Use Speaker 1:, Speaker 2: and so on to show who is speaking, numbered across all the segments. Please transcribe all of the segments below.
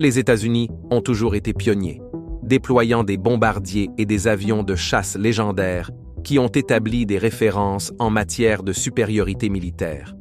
Speaker 1: Les États-Unis ont toujours été pionniers, déployant des bombardiers et des avions de chasse légendaires qui ont établi des références en matière de supériorité militaire.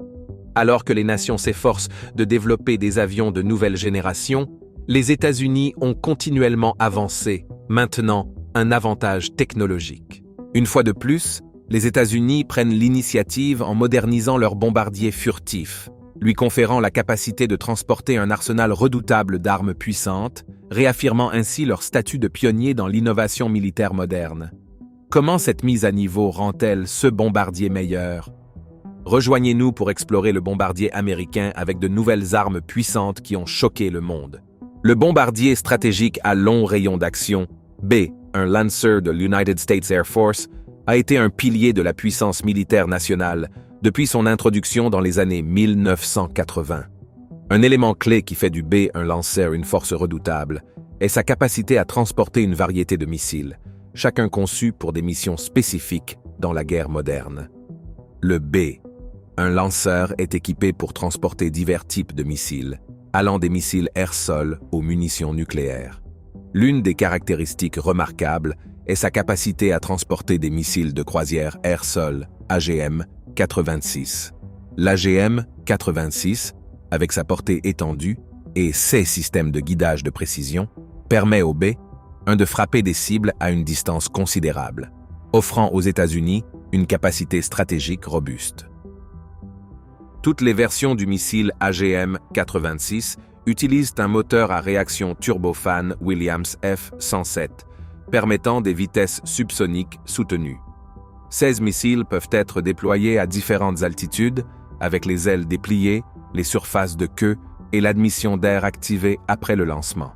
Speaker 1: Alors que les nations s'efforcent de développer des avions de nouvelle génération, les États-Unis ont continuellement avancé, maintenant un avantage technologique. Une fois de plus, les États-Unis prennent l'initiative en modernisant leur bombardier furtif, lui conférant la capacité de transporter un arsenal redoutable d'armes puissantes, réaffirmant ainsi leur statut de pionnier dans l'innovation militaire moderne. Comment cette mise à niveau rend-elle ce bombardier meilleur? Rejoignez-nous pour explorer le bombardier américain avec de nouvelles armes puissantes qui ont choqué le monde. Le bombardier stratégique à long rayon d'action, B, un Lancer de l'United States Air Force, a été un pilier de la puissance militaire nationale depuis son introduction dans les années 1980. Un élément clé qui fait du B un Lancer une force redoutable est sa capacité à transporter une variété de missiles, chacun conçu pour des missions spécifiques dans la guerre moderne. Le B, un lanceur, est équipé pour transporter divers types de missiles, allant des missiles air-sol aux munitions nucléaires. L'une des caractéristiques remarquables est sa capacité à transporter des missiles de croisière air-sol AGM-86. L'AGM-86, avec sa portée étendue et ses systèmes de guidage de précision, permet au B de frapper des cibles à une distance considérable, offrant aux États-Unis une capacité stratégique robuste. Toutes les versions du missile AGM-86 utilisent un moteur à réaction turbofan Williams F-107, permettant des vitesses subsoniques soutenues. 16 missiles peuvent être déployés à différentes altitudes, avec les ailes dépliées, les surfaces de queue et l'admission d'air activée après le lancement.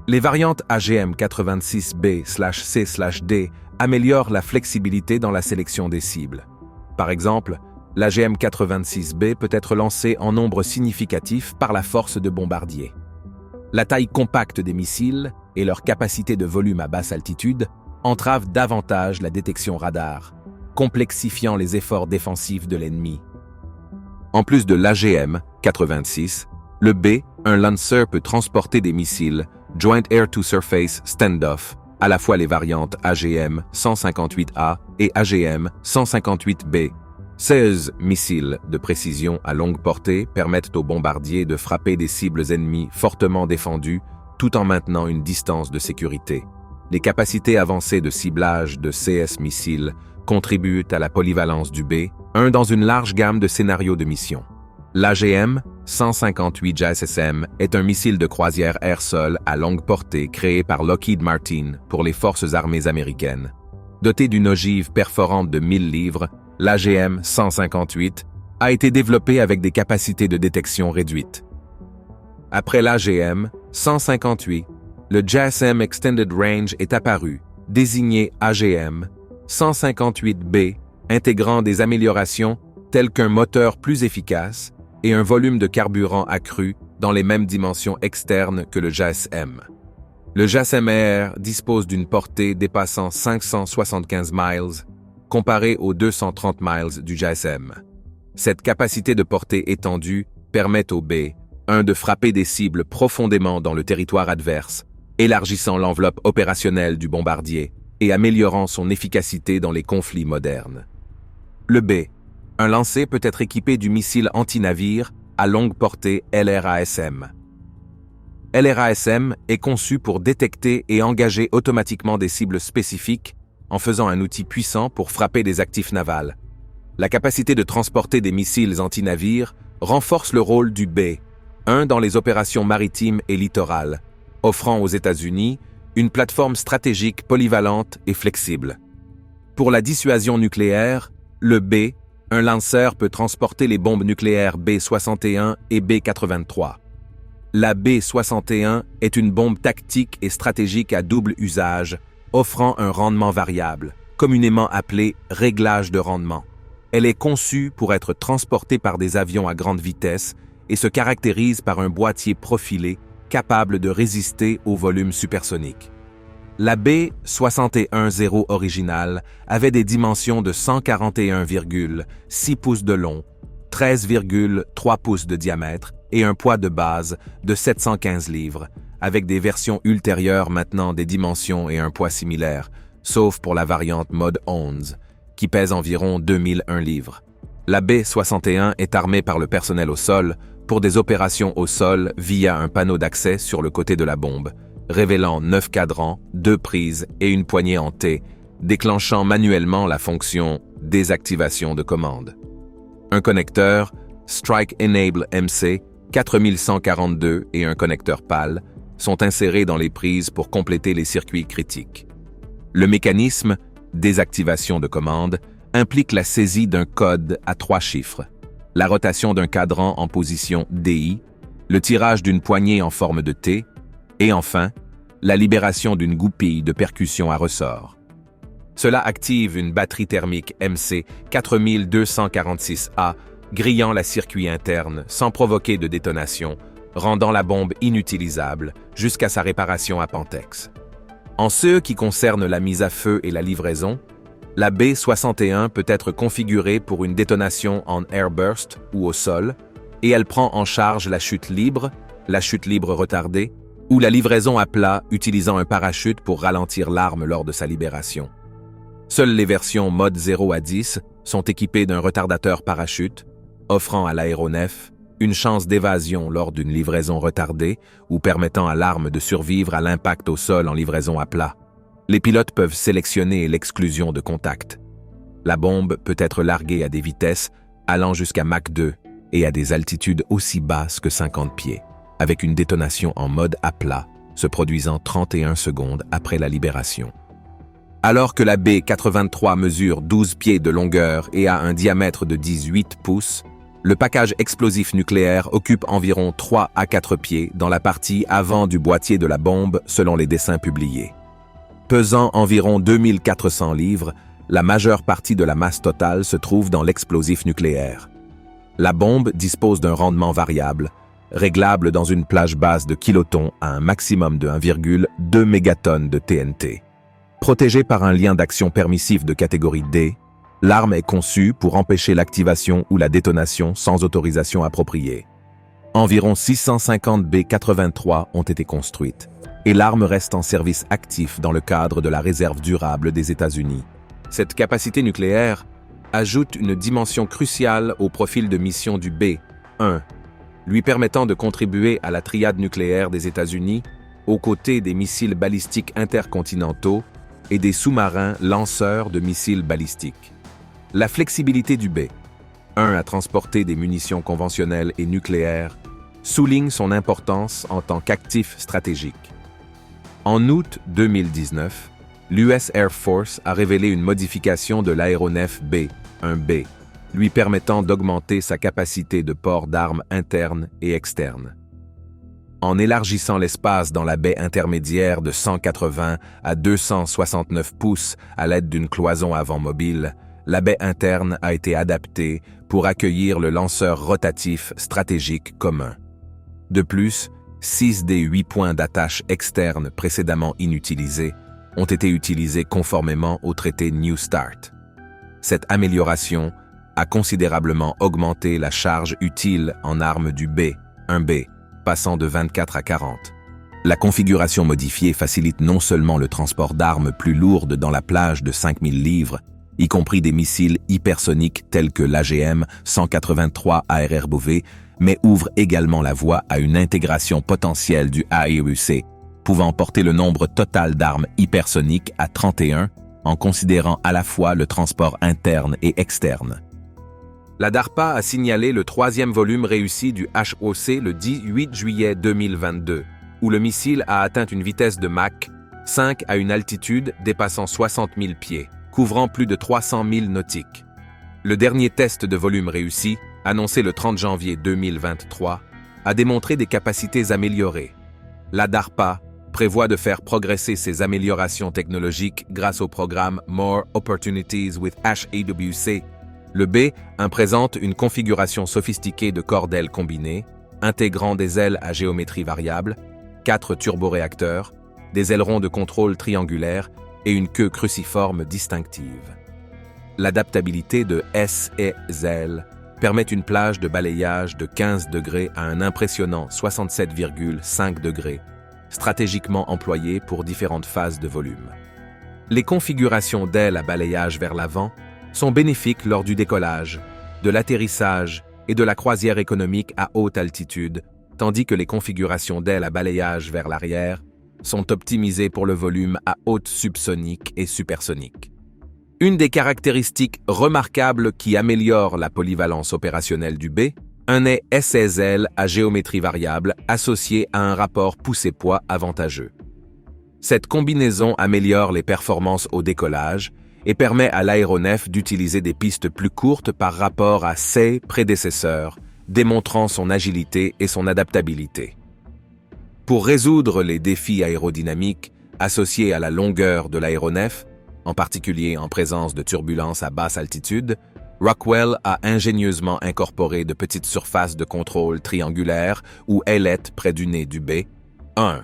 Speaker 1: Les variantes AGM-86B/C/D améliorent la flexibilité dans la sélection des cibles. Par exemple, l'AGM-86B peut être lancé en nombre significatif par la force de bombardier. La taille compacte des missiles et leur capacité de volume à basse altitude entravent davantage la détection radar, complexifiant les efforts défensifs de l'ennemi. En plus de l'AGM-86, le B, un Lancer, peut transporter des missiles Joint Air-to-Surface Standoff, à la fois les variantes AGM-158A et AGM-158B. 16 missiles de précision à longue portée permettent aux bombardiers de frapper des cibles ennemies fortement défendues tout en maintenant une distance de sécurité. Les capacités avancées de ciblage de CS missiles contribuent à la polyvalence du B, dans une large gamme de scénarios de mission. L'AGM-158 JASSM est un missile de croisière air-sol à longue portée créé par Lockheed Martin pour les forces armées américaines. Doté d'une ogive perforante de 1000 livres, l'AGM-158 a été développé avec des capacités de détection réduites. Après l'AGM-158, le JASSM Extended Range est apparu, désigné AGM-158B, intégrant des améliorations telles qu'un moteur plus efficace et un volume de carburant accru dans les mêmes dimensions externes que le JASSM. Le JASSM Air dispose d'une portée dépassant 575 miles, comparé aux 230 miles du JASSM. Cette capacité de portée étendue permet au B, de frapper des cibles profondément dans le territoire adverse, élargissant l'enveloppe opérationnelle du bombardier et améliorant son efficacité dans les conflits modernes. Le B, un lancer, peut être équipé du missile anti-navire à longue portée LRASM. LRASM est conçu pour détecter et engager automatiquement des cibles spécifiques en faisant un outil puissant pour frapper des actifs navals. La capacité de transporter des missiles anti-navires renforce le rôle du B, dans les opérations maritimes et littorales, offrant aux États-Unis une plateforme stratégique polyvalente et flexible. Pour la dissuasion nucléaire, le B, un Lancer, peut transporter les bombes nucléaires B-61 et B-83. La B-61 est une bombe tactique et stratégique à double usage, offrant un rendement variable, communément appelé réglage de rendement. Elle est conçue pour être transportée par des avions à grande vitesse et se caractérise par un boîtier profilé capable de résister au volume supersonique. La B-61-0 originale avait des dimensions de 141,6 pouces de long, 13,3 pouces de diamètre et un poids de base de 715 livres, avec des versions ultérieures maintenant des dimensions et un poids similaires, sauf pour la variante Mod 11, qui pèse environ 2001 livres. La B-61 est armée par le personnel au sol pour des opérations au sol via un panneau d'accès sur le côté de la bombe, révélant 9 cadrans, 2 prises et une poignée en T, déclenchant manuellement la fonction désactivation de commande. Un connecteur Strike Enable MC 4142 et un connecteur PAL sont insérés dans les prises pour compléter les circuits critiques. Le mécanisme désactivation de commande implique la saisie d'un code à 3 chiffres, la rotation d'un cadran en position DI, le tirage d'une poignée en forme de T, et enfin, la libération d'une goupille de percussion à ressort. Cela active une batterie thermique MC 4246A, grillant la circuit interne sans provoquer de détonation, rendant la bombe inutilisable jusqu'à sa réparation à Pantex. En ce qui concerne la mise à feu et la livraison, la B-61 peut être configurée pour une détonation en airburst ou au sol, et elle prend en charge la chute libre retardée, ou la livraison à plat utilisant un parachute pour ralentir l'arme lors de sa libération. Seules les versions Mod 0 à 10 sont équipées d'un retardateur parachute, offrant à l'aéronef une chance d'évasion lors d'une livraison retardée ou permettant à l'arme de survivre à l'impact au sol en livraison à plat. Les pilotes peuvent sélectionner l'exclusion de contact. La bombe peut être larguée à des vitesses allant jusqu'à Mach 2 et à des altitudes aussi basses que 50 pieds, avec une détonation en mode à plat, se produisant 31 secondes après la libération. Alors que la B-83 mesure 12 pieds de longueur et a un diamètre de 18 pouces, le package explosif nucléaire occupe environ 3 à 4 pieds dans la partie avant du boîtier de la bombe selon les dessins publiés. Pesant environ 2400 livres, la majeure partie de la masse totale se trouve dans l'explosif nucléaire. La bombe dispose d'un rendement variable, réglable dans une plage basse de kilotons à un maximum de 1,2 mégatonnes de TNT. Protégée par un lien d'action permissif de catégorie D, l'arme est conçue pour empêcher l'activation ou la détonation sans autorisation appropriée. Environ 650 B-83 ont été construites, et l'arme reste en service actif dans le cadre de la réserve durable des États-Unis. Cette capacité nucléaire ajoute une dimension cruciale au profil de mission du B-1, lui permettant de contribuer à la triade nucléaire des États-Unis aux côtés des missiles balistiques intercontinentaux et des sous-marins lanceurs de missiles balistiques. La flexibilité du B-1 à transporter des munitions conventionnelles et nucléaires souligne son importance en tant qu'actif stratégique. En août 2019, l'US Air Force a révélé une modification de l'aéronef B-1B, lui permettant d'augmenter sa capacité de port d'armes internes et externes. En élargissant l'espace dans la baie intermédiaire de 180 à 269 pouces à l'aide d'une cloison avant mobile, la baie interne a été adaptée pour accueillir le lanceur rotatif stratégique commun. De plus, 6 des 8 points d'attache externes précédemment inutilisés ont été utilisés conformément au traité New Start. Cette amélioration a considérablement augmenté la charge utile en armes du B-1B, passant de 24 à 40. La configuration modifiée facilite non seulement le transport d'armes plus lourdes dans la plage de 5000 livres, y compris des missiles hypersoniques tels que l'AGM-183 ARRBV, mais ouvre également la voie à une intégration potentielle du AEUC, pouvant porter le nombre total d'armes hypersoniques à 31, en considérant à la fois le transport interne et externe. La DARPA a signalé le 3e volume réussi du HOC le 18 juillet 2022, où le missile a atteint une vitesse de Mach 5 à une altitude dépassant 60 000 pieds, couvrant plus de 300 000 nautiques. Le dernier test de volume réussi, annoncé le 30 janvier 2023, a démontré des capacités améliorées. La DARPA prévoit de faire progresser ces améliorations technologiques grâce au programme More Opportunities with HAWC. Le B-1 présente une configuration sophistiquée de cordelles combinées, intégrant des ailes à géométrie variable, 4 turboréacteurs, des ailerons de contrôle triangulaires et une queue cruciforme distinctive. L'adaptabilité de S et ailes permet une plage de balayage de 15 degrés à un impressionnant 67,5 degrés, stratégiquement employée pour différentes phases de volume. Les configurations d'ailes à balayage vers l'avant sont bénéfiques lors du décollage, de l'atterrissage et de la croisière économique à haute altitude, tandis que les configurations d'ailes à balayage vers l'arrière sont optimisées pour le volume à haute subsonique et supersonique. Une des caractéristiques remarquables qui améliore la polyvalence opérationnelle du B, un est SSL à géométrie variable associé à un rapport poussée-poids avantageux. Cette combinaison améliore les performances au décollage et permet à l'aéronef d'utiliser des pistes plus courtes par rapport à ses prédécesseurs, démontrant son agilité et son adaptabilité. Pour résoudre les défis aérodynamiques associés à la longueur de l'aéronef, en particulier en présence de turbulences à basse altitude, Rockwell a ingénieusement incorporé de petites surfaces de contrôle triangulaires ou ailettes près du nez du B. 1.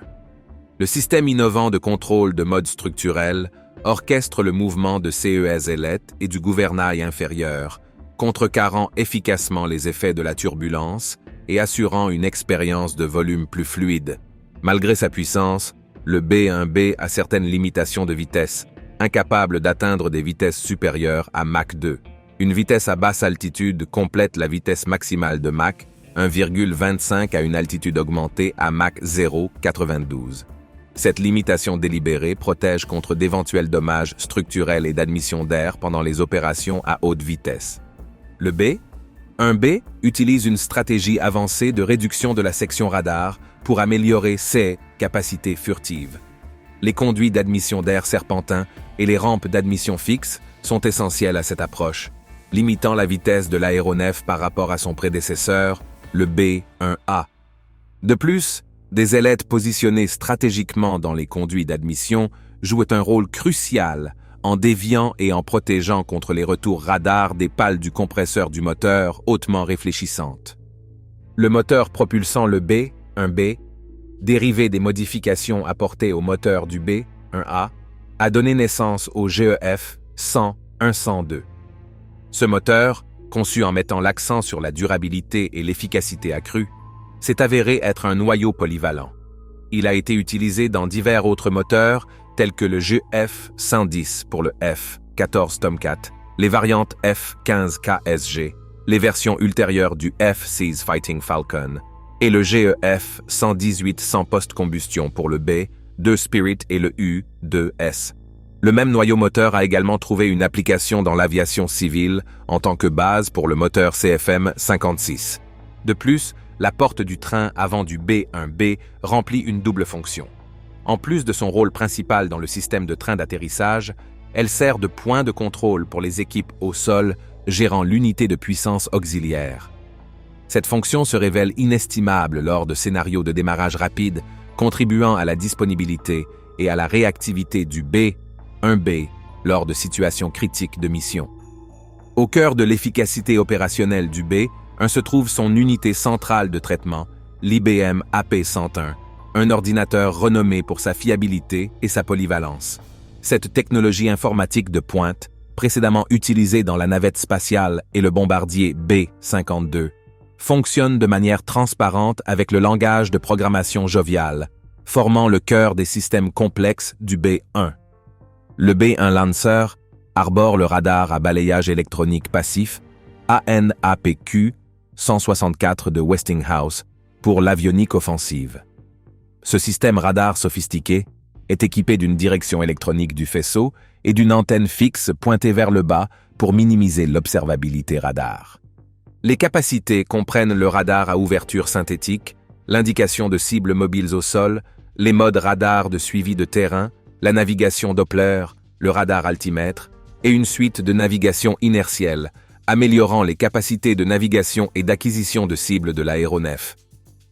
Speaker 1: Le système innovant de contrôle de mode structurel orchestre le mouvement de ces ailettes et du gouvernail inférieur, contrecarrant efficacement les effets de la turbulence et assurant une expérience de volume plus fluide. Malgré sa puissance, le B1B a certaines limitations de vitesse, incapable d'atteindre des vitesses supérieures à Mach 2. Une vitesse à basse altitude complète la vitesse maximale de Mach 1,25 à une altitude augmentée à Mach 0,92. Cette limitation délibérée protège contre d'éventuels dommages structurels et d'admission d'air pendant les opérations à haute vitesse. Le B1B utilise une stratégie avancée de réduction de la section radar pour améliorer ses capacités furtives. Les conduits d'admission d'air serpentins et les rampes d'admission fixes sont essentiels à cette approche, limitant la vitesse de l'aéronef par rapport à son prédécesseur, le B1A. De plus, des ailettes positionnées stratégiquement dans les conduits d'admission jouent un rôle crucial en déviant et en protégeant contre les retours radars des pales du compresseur du moteur hautement réfléchissantes. Le moteur propulsant le B1B, dérivé des modifications apportées au moteur du B1A, a donné naissance au GEF 100-102. Ce moteur, conçu en mettant l'accent sur la durabilité et l'efficacité accrue, s'est avéré être un noyau polyvalent. Il a été utilisé dans divers autres moteurs tels que le GEF 110 pour le F-14 Tomcat, les variantes F-15 KSG, les versions ultérieures du F-6 Fighting Falcon et le GEF 118 sans post-combustion pour le B-2 Spirit et le U-2S. Le même noyau moteur a également trouvé une application dans l'aviation civile en tant que base pour le moteur CFM56. De plus, la porte du train avant du B1B remplit une double fonction. En plus de son rôle principal dans le système de train d'atterrissage, elle sert de point de contrôle pour les équipes au sol gérant l'unité de puissance auxiliaire. Cette fonction se révèle inestimable lors de scénarios de démarrage rapide, contribuant à la disponibilité et à la réactivité du B1B lors de situations critiques de mission. Au cœur de l'efficacité opérationnelle du B1 se trouve son unité centrale de traitement, l'IBM AP101, un ordinateur renommé pour sa fiabilité et sa polyvalence. Cette technologie informatique de pointe, précédemment utilisée dans la navette spatiale et le bombardier B-52, fonctionne de manière transparente avec le langage de programmation jovial, formant le cœur des systèmes complexes du B1. Le B1 Lancer arbore le radar à balayage électronique passif ANAPQ 164 de Westinghouse pour l'avionique offensive. Ce système radar sophistiqué est équipé d'une direction électronique du faisceau et d'une antenne fixe pointée vers le bas pour minimiser l'observabilité radar. Les capacités comprennent le radar à ouverture synthétique, l'indication de cibles mobiles au sol, les modes radar de suivi de terrain, la navigation Doppler, le radar altimètre et une suite de navigation inertielle, améliorant les capacités de navigation et d'acquisition de cibles de l'aéronef.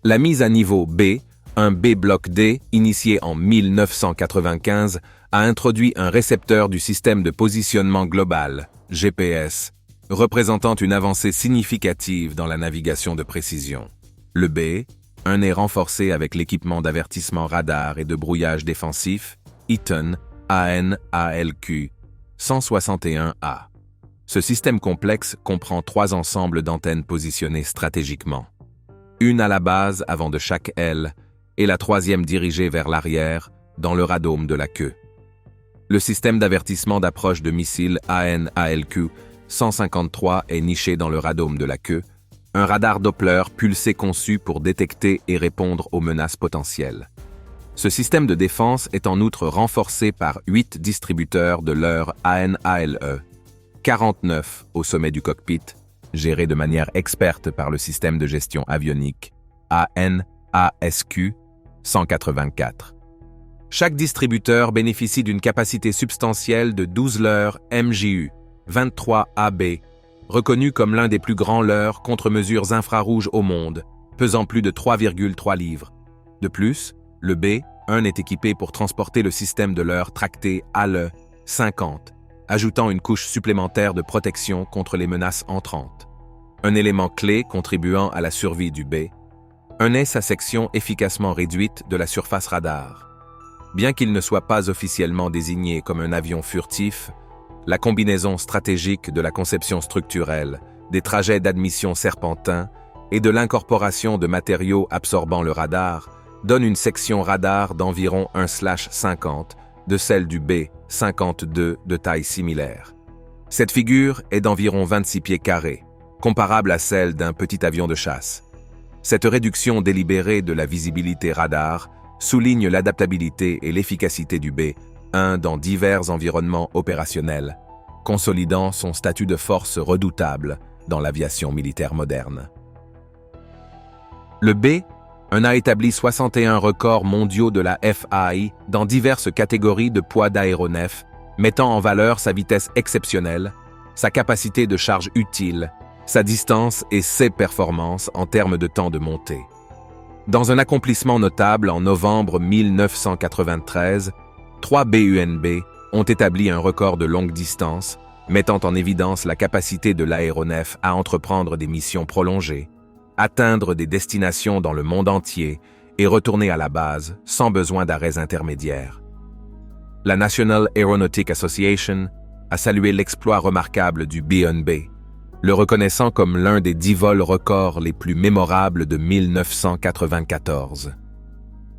Speaker 1: La mise à niveau B, un B-Block D, initié en 1995, a introduit un récepteur du système de positionnement global, GPS, représentant une avancée significative dans la navigation de précision. Le B1 est renforcé avec l'équipement d'avertissement radar et de brouillage défensif Eaton ANALQ 161A. Ce système complexe comprend 3 ensembles d'antennes positionnées stratégiquement. Une à la base avant de chaque aile et la 3e dirigée vers l'arrière dans le radome de la queue. Le système d'avertissement d'approche de missiles AN/ALQ 153 est niché dans le radome de la queue, un radar Doppler pulsé conçu pour détecter et répondre aux menaces potentielles. Ce système de défense est en outre renforcé par 8 distributeurs de leurre AN/ALE, 49 au sommet du cockpit, gérés de manière experte par le système de gestion avionique AN/ASQ 184. Chaque distributeur bénéficie d'une capacité substantielle de 12 leurres MJU 23AB, reconnu comme l'un des plus grands leurres contre-mesures infrarouges au monde, pesant plus de 3,3 livres. De plus, le B-1 est équipé pour transporter le système de leurre tracté ALE 50, ajoutant une couche supplémentaire de protection contre les menaces entrantes. Un élément clé contribuant à la survie du B-1 est sa section efficacement réduite de la surface radar. Bien qu'il ne soit pas officiellement désigné comme un avion furtif, la combinaison stratégique de la conception structurelle, des trajets d'admission serpentins et de l'incorporation de matériaux absorbant le radar donne une section radar d'environ 1/50 de celle du B-52 de taille similaire. Cette figure est d'environ 26 pieds carrés, comparable à celle d'un petit avion de chasse. Cette réduction délibérée de la visibilité radar souligne l'adaptabilité et l'efficacité du B-1 dans divers environnements opérationnels, consolidant son statut de force redoutable dans l'aviation militaire moderne. Le B-1 a établi 61 records mondiaux de la FAI dans diverses catégories de poids d'aéronef, mettant en valeur sa vitesse exceptionnelle, sa capacité de charge utile, sa distance et ses performances en termes de temps de montée. Dans un accomplissement notable en novembre 1993, 3 BUNB ont établi un record de longue distance, mettant en évidence la capacité de l'aéronef à entreprendre des missions prolongées, atteindre des destinations dans le monde entier et retourner à la base sans besoin d'arrêts intermédiaires. La National Aeronautic Association a salué l'exploit remarquable du BUNB, le reconnaissant comme l'un des 10 vols records les plus mémorables de 1994.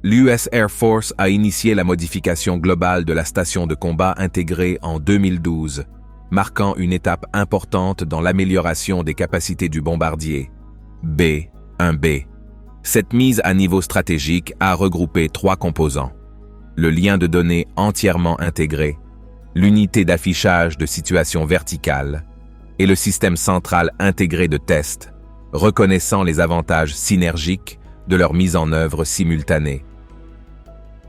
Speaker 1: L'US Air Force a initié la modification globale de la station de combat intégrée en 2012, marquant une étape importante dans l'amélioration des capacités du bombardier B-1B. Cette mise à niveau stratégique a regroupé 3 composants: le lien de données entièrement intégré, l'unité d'affichage de situation verticale et le système central intégré de test, reconnaissant les avantages synergiques de leur mise en œuvre simultanée.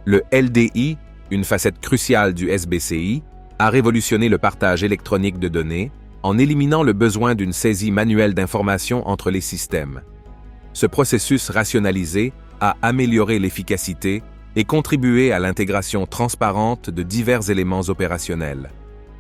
Speaker 1: Le LDI, une facette cruciale du SBCI, a révolutionné le partage électronique de données en éliminant le besoin d'une saisie manuelle d'informations entre les systèmes. Ce processus rationalisé a amélioré l'efficacité et contribué à l'intégration transparente de divers éléments opérationnels.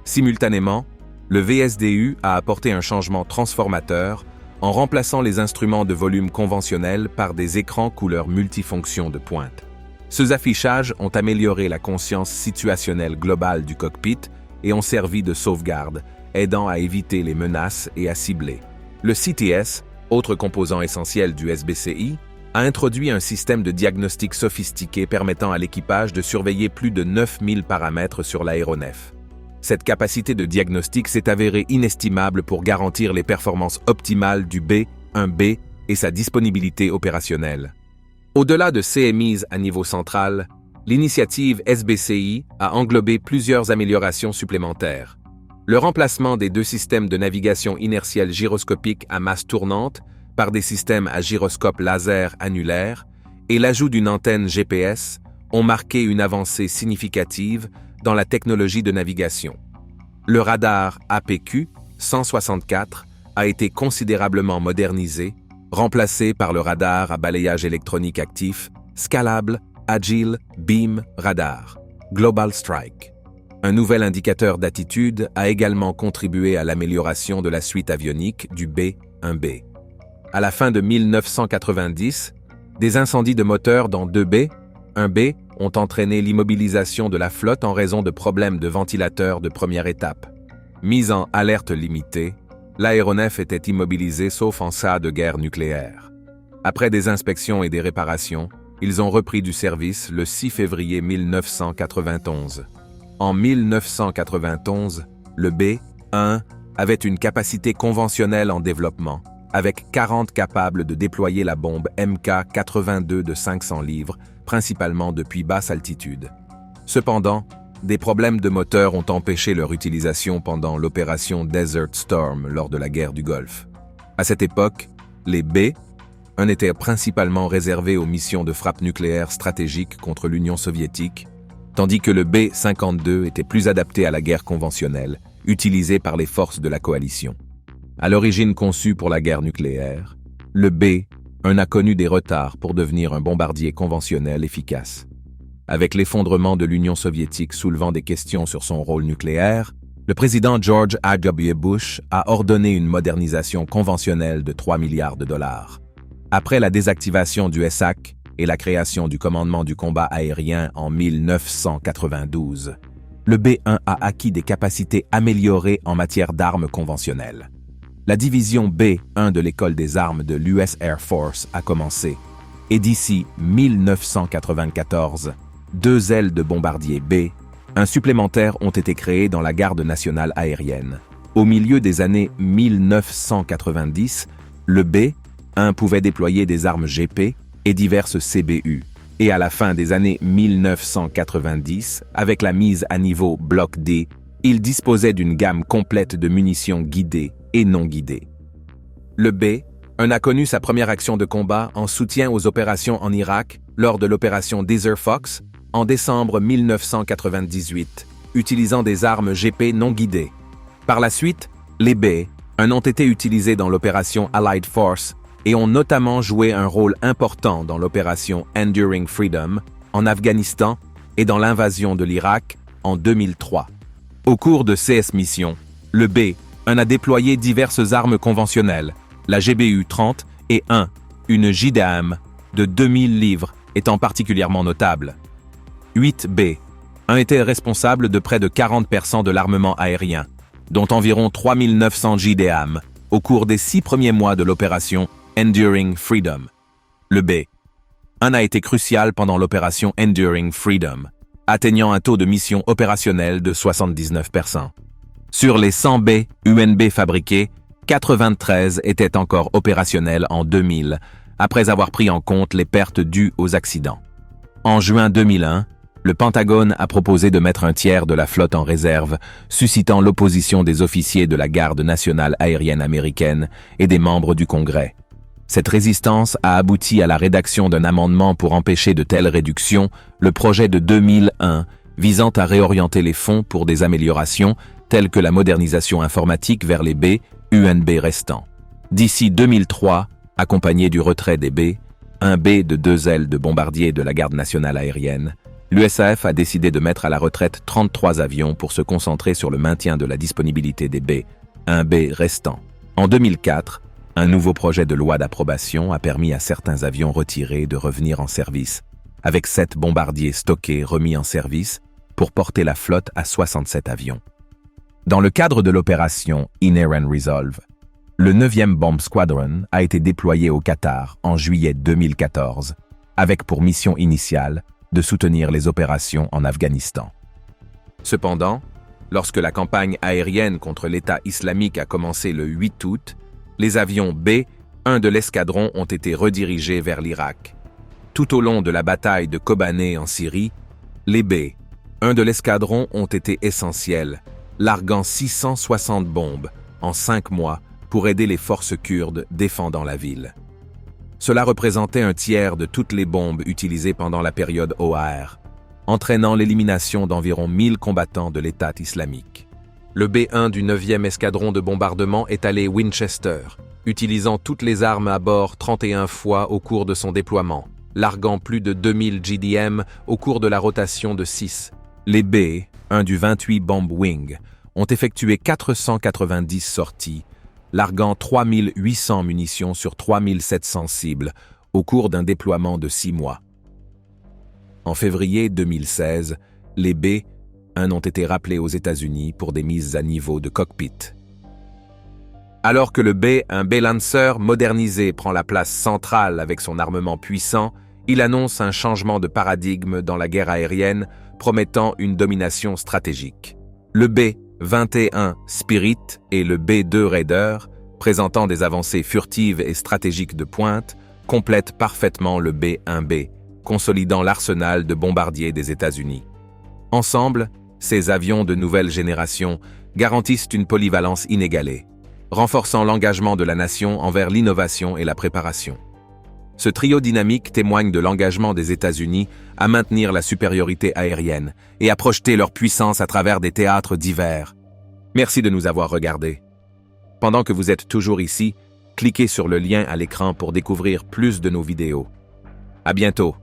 Speaker 1: Simultanément, le VSDU a apporté un changement transformateur en remplaçant les instruments de volume conventionnels par des écrans couleurs multifonctions de pointe. Ces affichages ont amélioré la conscience situationnelle globale du cockpit et ont servi de sauvegarde, aidant à éviter les menaces et à cibler. Le CTS, autre composant essentiel du SBCI, a introduit un système de diagnostic sophistiqué permettant à l'équipage de surveiller plus de 9000 paramètres sur l'aéronef. Cette capacité de diagnostic s'est avérée inestimable pour garantir les performances optimales du B-1B et sa disponibilité opérationnelle. Au-delà de ces mises à niveau central, l'initiative SBCI a englobé plusieurs améliorations supplémentaires. Le remplacement des 2 systèmes de navigation inertielle gyroscopique à masse tournante par des systèmes à gyroscope laser annulaire et l'ajout d'une antenne GPS ont marqué une avancée significative dans la technologie de navigation. Le radar APQ 164 a été considérablement modernisé, remplacé par le radar à balayage électronique actif Scalable Agile Beam Radar, Global Strike. Un nouvel indicateur d'attitude a également contribué à l'amélioration de la suite avionique du B-1B. À la fin de 1990, des incendies de moteurs dans 2 B-1B ont entraîné l'immobilisation de la flotte en raison de problèmes de ventilateurs de première étape. Mis en alerte limitée, l'aéronef était immobilisé sauf en cas de guerre nucléaire. Après des inspections et des réparations, ils ont repris du service le 6 février 1991. En 1991, le B-1 avait une capacité conventionnelle en développement, avec 40 capables de déployer la bombe MK-82 de 500 livres, principalement depuis basse altitude. Cependant, des problèmes de moteur ont empêché leur utilisation pendant l'opération Desert Storm lors de la guerre du Golfe. À cette époque, les B-1 étaient principalement réservés aux missions de frappe nucléaire stratégique contre l'Union soviétique, tandis que le B-52 était plus adapté à la guerre conventionnelle, utilisée par les forces de la coalition. À l'origine conçu pour la guerre nucléaire, le B-1 a connu des retards pour devenir un bombardier conventionnel efficace. Avec l'effondrement de l'Union soviétique soulevant des questions sur son rôle nucléaire, le président George H.W. Bush a ordonné une modernisation conventionnelle de 3 milliards de dollars. Après la désactivation du SAC et la création du commandement du combat aérien en 1992, le B-1 a acquis des capacités améliorées en matière d'armes conventionnelles. La division B-1 de l'école des armes de l'US Air Force a commencé, et d'ici 1994, 2 ailes de bombardier B-1 supplémentaires ont été créées dans la Garde nationale aérienne. Au milieu des années 1990, le B-1 pouvait déployer des armes GP et diverses CBU. Et à la fin des années 1990, avec la mise à niveau Bloc D, il disposait d'une gamme complète de munitions guidées et non guidées. Le B-1 a connu sa première action de combat en soutien aux opérations en Irak lors de l'opération Desert Fox en décembre 1998, utilisant des armes GP non guidées. Par la suite, les B-1 ont été utilisés dans l'opération Allied Force et ont notamment joué un rôle important dans l'opération Enduring Freedom en Afghanistan et dans l'invasion de l'Irak en 2003. Au cours de ces missions, le B-1 a déployé diverses armes conventionnelles, la GBU-30 et une JDAM de 2000 livres étant particulièrement notable. 8 B-1 étaient responsables de près de 40% de l'armement aérien, dont environ 3900 JDAM au cours des 6 premiers mois de l'opération Enduring Freedom. Le B-1 a été crucial pendant l'opération Enduring Freedom, atteignant un taux de mission opérationnel de 79%. Sur les 100 B-UNB fabriqués, 93 étaient encore opérationnels en 2000, après avoir pris en compte les pertes dues aux accidents. En juin 2001, le Pentagone a proposé de mettre un tiers de la flotte en réserve, suscitant l'opposition des officiers de la Garde nationale aérienne américaine et des membres du Congrès. Cette résistance a abouti à la rédaction d'un amendement pour empêcher de telles réductions, le projet de 2001 visant à réorienter les fonds pour des améliorations telles que la modernisation informatique vers les B-UNB restants. D'ici 2003, accompagné du retrait des un B de 2 ailes de bombardier de la Garde nationale aérienne, l'USAF a décidé de mettre à la retraite 33 avions pour se concentrer sur le maintien de la disponibilité des B-1B restants. En 2004, un nouveau projet de loi d'approbation a permis à certains avions retirés de revenir en service, avec 7 bombardiers stockés remis en service pour porter la flotte à 67 avions. Dans le cadre de l'opération Inherent Resolve, le 9e Bomb Squadron a été déployé au Qatar en juillet 2014, avec pour mission initiale de soutenir les opérations en Afghanistan. Cependant, lorsque la campagne aérienne contre l'État islamique a commencé le 8 août, les avions B-1 de l'escadron ont été redirigés vers l'Irak. Tout au long de la bataille de Kobané en Syrie, les B-1 de l'escadron ont été essentiels, larguant 660 bombes en 5 mois pour aider les forces kurdes défendant la ville. Cela représentait un tiers de toutes les bombes utilisées pendant la période OAR, entraînant l'élimination d'environ 1000 combattants de l'État islamique. Le B-1 du 9e escadron de bombardement est allé Winchester, utilisant toutes les armes à bord 31 fois au cours de son déploiement, larguant plus de 2000 GDM au cours de la rotation de 6. Les B-1 du 28 Bomb Wing ont effectué 490 sorties, larguant 3800 munitions sur 3700 cibles au cours d'un déploiement de 6 mois. En février 2016, les B-1 1 ont été rappelés aux États-Unis pour des mises à niveau de cockpit. Alors que le un B-Lancer modernisé prend la place centrale avec son armement puissant, il annonce un changement de paradigme dans la guerre aérienne, promettant une domination stratégique. Le B-21 Spirit et le B-2 Raider, présentant des avancées furtives et stratégiques de pointe, complètent parfaitement le B-1B, consolidant l'arsenal de bombardiers des États-Unis. Ensemble, ces avions de nouvelle génération garantissent une polyvalence inégalée, renforçant l'engagement de la nation envers l'innovation et la préparation. Ce trio dynamique témoigne de l'engagement des États-Unis à maintenir la supériorité aérienne et à projeter leur puissance à travers des théâtres divers. Merci de nous avoir regardés. Pendant que vous êtes toujours ici, cliquez sur le lien à l'écran pour découvrir plus de nos vidéos. À bientôt!